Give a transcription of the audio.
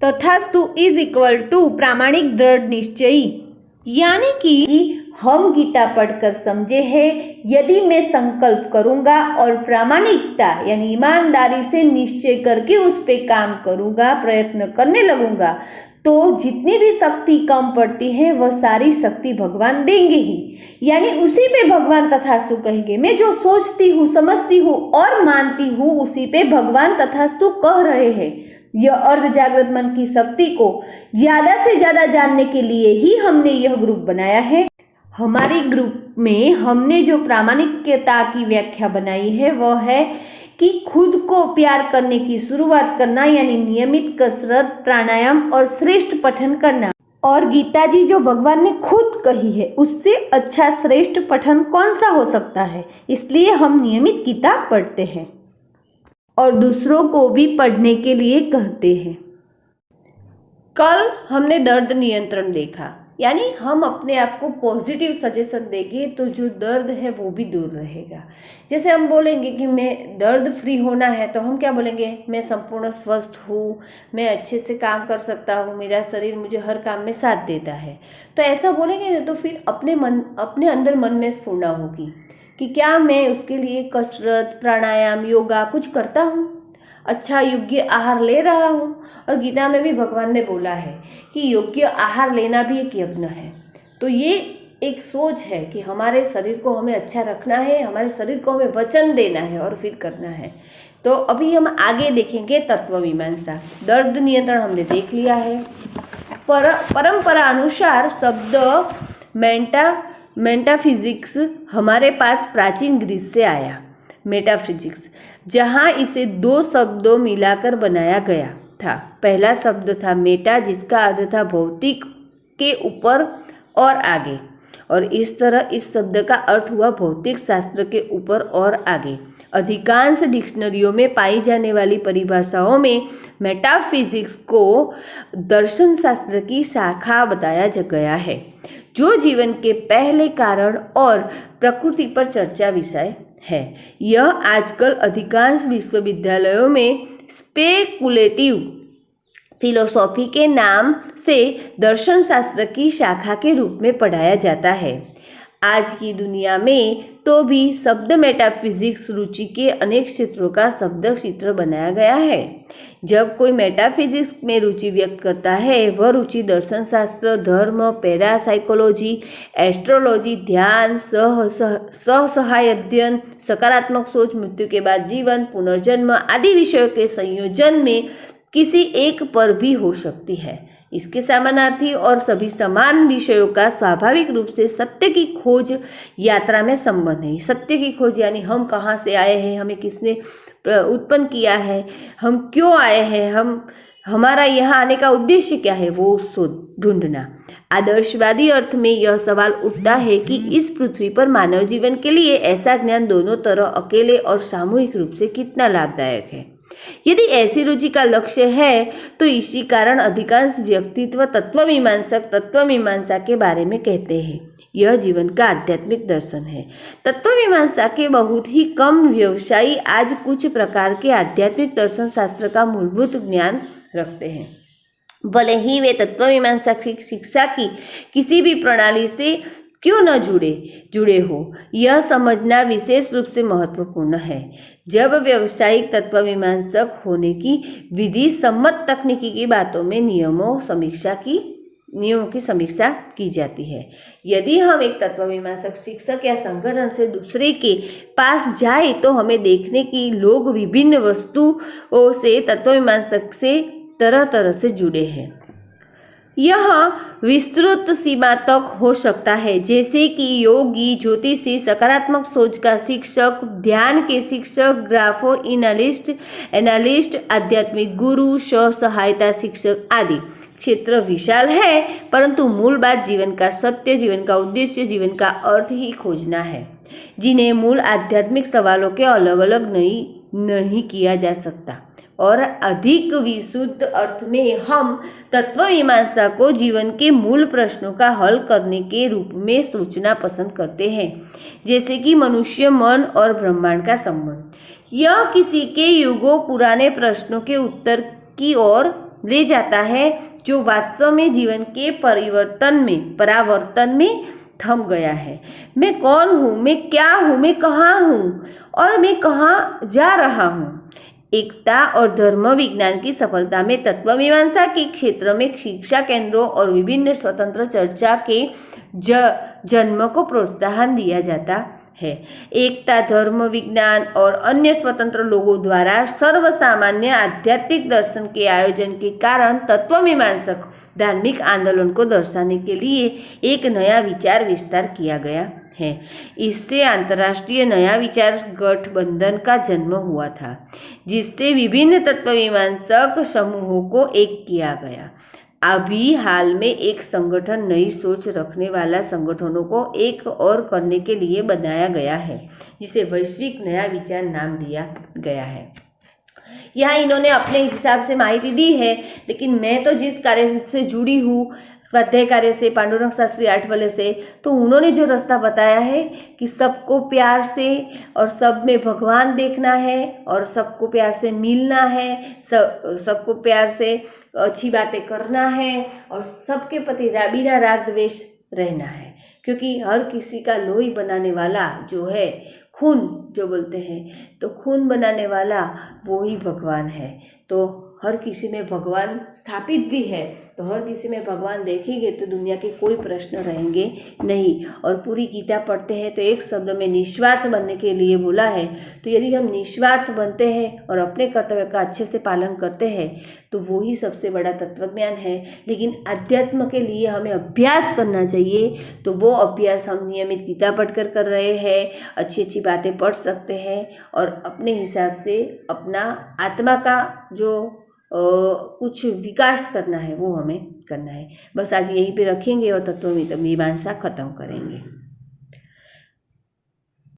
तथास्तु is equal to प्रामाणिक दृढ़ निश्चयी, यानी कि हम गीता पढ़कर समझे हैं, यदि मैं संकल्प करूंगा और प्रामाणिकता यानी ईमानदारी से निश्चय करके उस पे काम करूंगा, प्रयत्न करने लगूंगा, तो जितनी भी शक्ति कम पड़ती है वह सारी शक्ति भगवान देंगे ही, यानी उसी पे भगवान तथास्तु कहेंगे। मैं जो सोचती हूँ, समझती हूँ और मानती हूँ, उसी पे भगवान तथास्तु कह रहे हैं। यह अर्ध जागृत मन की शक्ति को ज्यादा से ज्यादा जानने के लिए ही हमने यह ग्रुप बनाया है। हमारे ग्रुप में हमने जो प्रामाणिकता की व्याख्या बनाई है वह है कि खुद को प्यार करने की शुरुआत करना, यानी नियमित कसरत, प्राणायाम और श्रेष्ठ पठन करना। और गीता जी जो भगवान ने खुद कही है, उससे अच्छा श्रेष्ठ पठन कौन सा हो सकता है। इसलिए हम नियमित गीता पढ़ते हैं और दूसरों को भी पढ़ने के लिए कहते हैं। कल हमने दर्द नियंत्रण देखा, यानी हम अपने आप को पॉजिटिव सजेशन देंगे तो जो दर्द है वो भी दूर रहेगा। जैसे हम बोलेंगे कि मैं दर्द फ्री होना है, तो हम क्या बोलेंगे, मैं संपूर्ण स्वस्थ हूँ, मैं अच्छे से काम कर सकता हूँ, मेरा शरीर मुझे हर काम में साथ देता है। तो ऐसा बोलेंगे ना, तो फिर अपने अंदर मन में स्फूर्णा होगी कि क्या मैं उसके लिए कसरत, प्राणायाम, योगा कुछ करता हूँ, अच्छा योग्य आहार ले रहा हूँ। और गीता में भी भगवान ने बोला है कि योग्य आहार लेना भी एक यज्ञ है। तो ये एक सोच है कि हमारे शरीर को हमें अच्छा रखना है, हमारे शरीर को हमें वचन देना है और फिर करना है। तो अभी हम आगे देखेंगे तत्व मीमांसा। दर्द नियंत्रण हमने देख लिया है। परंपरा अनुसार शब्द मेटाफिजिक्स हमारे पास प्राचीन ग्रीस से आया। मेटाफिजिक्स, जहाँ इसे दो शब्दों मिलाकर बनाया गया था। पहला शब्द था मेटा, जिसका अर्थ था भौतिक के ऊपर और आगे, और इस तरह इस शब्द का अर्थ हुआ भौतिक शास्त्र के ऊपर और आगे। अधिकांश डिक्शनरियों में पाई जाने वाली परिभाषाओं में मेटाफिजिक्स को दर्शन शास्त्र की शाखा बताया गया है, जो जीवन के पहले कारण और प्रकृति पर चर्चा विषय है। यह आजकल अधिकांश विश्वविद्यालयों में स्पेकुलेटिव फिलोसॉफी के नाम से दर्शन शास्त्र की शाखा के रूप में पढ़ाया जाता है। आज की दुनिया में तो भी शब्द मेटाफिजिक्स रुचि के अनेक क्षेत्रों का शब्द चित्र बनाया गया है। जब कोई मेटाफिजिक्स में रुचि व्यक्त करता है, वह रुचि दर्शन शास्त्र, धर्म, पैरासाइकोलॉजी, एस्ट्रोलॉजी, ध्यान, सह-सहाय अध्ययन, सकारात्मक सोच, मृत्यु के बाद जीवन, पुनर्जन्म आदि विषयों के संयोजन में किसी एक पर भी हो सकती है। इसके समानार्थी और सभी समान विषयों का स्वाभाविक रूप से सत्य की खोज यात्रा में संबंध है। सत्य की खोज यानी हम कहाँ से आए हैं, हमें किसने उत्पन्न किया है, हम क्यों आए हैं, हमारा यहाँ आने का उद्देश्य क्या है, वो ढूंढना। आदर्शवादी अर्थ में यह सवाल उठता है कि इस पृथ्वी पर मानव जीवन के लिए ऐसा ज्ञान दोनों तरह अकेले और सामूहिक रूप से कितना लाभदायक है। यदि ऐसी रुचि का लक्ष्य है तो इसी कारण अधिकांश व्यक्तित्व तत्वमीमांसक तत्वमीमांसा के बारे में कहते हैं। यह जीवन का आध्यात्मिक दर्शन है। तत्वमीमांसा के बहुत ही कम व्यवसायी आज कुछ प्रकार के आध्यात्मिक दर्शन शास्त्र का मूलभूत ज्ञान रखते हैं, भले ही वे तत्वमीमांसा की शिक्षा की किसी भी प्रणाली से क्यों न जुड़े हो। यह समझना विशेष रूप से महत्वपूर्ण है। जब व्यावसायिक तत्वमीमांसक होने की विधि सम्मत तकनीकी की बातों में नियमों की समीक्षा की जाती है। यदि हम एक तत्वमीमांसक शिक्षक या संगठन से दूसरे के पास जाए तो हमें देखने की लोग विभिन्न वस्तुओं से तत्वमीमांसक से तरह तरह से जुड़े हैं। यह विस्तृत सीमा तक हो सकता है, जैसे कि योगी, ज्योतिषी, सकारात्मक सोच का शिक्षक, ध्यान के शिक्षक, ग्राफो एनालिस्ट, आध्यात्मिक गुरु, स्व सहायता शिक्षक आदि। क्षेत्र विशाल है, परंतु मूल बात जीवन का सत्य, जीवन का उद्देश्य, जीवन का अर्थ ही खोजना है, जिन्हें मूल आध्यात्मिक सवालों के अलग अलग नहीं किया जा सकता। और अधिक विशुद्ध अर्थ में हम तत्वमीमांसा को जीवन के मूल प्रश्नों का हल करने के रूप में सोचना पसंद करते हैं, जैसे कि मनुष्य, मन और ब्रह्मांड का संबंध। यह किसी के युगों पुराने प्रश्नों के उत्तर की ओर ले जाता है जो वास्तव में जीवन के परावर्तन में थम गया है। मैं कौन हूँ, मैं क्या हूँ, मैं कहाँ हूँ और मैं कहाँ जा रहा हूँ। एकता और धर्म विज्ञान की सफलता में तत्वमीमांसा के क्षेत्र में शिक्षा केंद्रों और विभिन्न स्वतंत्र चर्चा के जन्म को प्रोत्साहन दिया जाता है। एकता, धर्म विज्ञान और अन्य स्वतंत्र लोगों द्वारा सर्वसामान्य आध्यात्मिक दर्शन के आयोजन के कारण तत्वमीमांसक धार्मिक आंदोलन को दर्शाने के लिए एक नया विचार विस्तार किया गया है। इससे अंतर्राष्ट्रीय नया विचार गठबंधन का जन्म हुआ था, जिससे विभिन्न तत्वमीमांसक समूहों को एक किया गया। अभी हाल में एक संगठन नई सोच रखने वाला संगठनों को एक और करने के लिए बनाया गया है, जिसे वैश्विक नया विचार नाम दिया गया है। यहाँ इन्होंने अपने हिसाब से माहिती दी है, लेकिन मैं तो जिस कार्य से जुड़ी हूँ, स्वाध्याय कार्य से, पांडुरंग शास्त्री आठवले से, तो उन्होंने जो रास्ता बताया है कि सबको प्यार से और सब में भगवान देखना है और सबको प्यार से मिलना है, सबको प्यार से अच्छी बातें करना है और सबके प्रति बिना राग द्वेष रहना है, क्योंकि हर किसी का लोही बनाने वाला जो है, खून जो बोलते हैं, तो खून बनाने वाला वो ही भगवान है। तो हर किसी में भगवान स्थापित भी है, तो हर किसी में भगवान देखेंगे तो दुनिया के कोई प्रश्न रहेंगे नहीं। और पूरी गीता पढ़ते हैं तो एक शब्द में निस्वार्थ बनने के लिए बोला है। तो यदि हम निस्वार्थ बनते हैं और अपने कर्तव्य का अच्छे से पालन करते हैं तो वो ही सबसे बड़ा तत्वज्ञान है। लेकिन अध्यात्म के लिए हमें अभ्यास करना चाहिए, तो वो अभ्यास हम नियमित गीता पढ़कर कर रहे हैं, अच्छी अच्छी बातें पढ़ सकते हैं और अपने हिसाब से अपना आत्मा का जो कुछ विकास करना है वो हमें करना है। बस आज यहीं पे रखेंगे और तत्वमीमांसा खत्म करेंगे।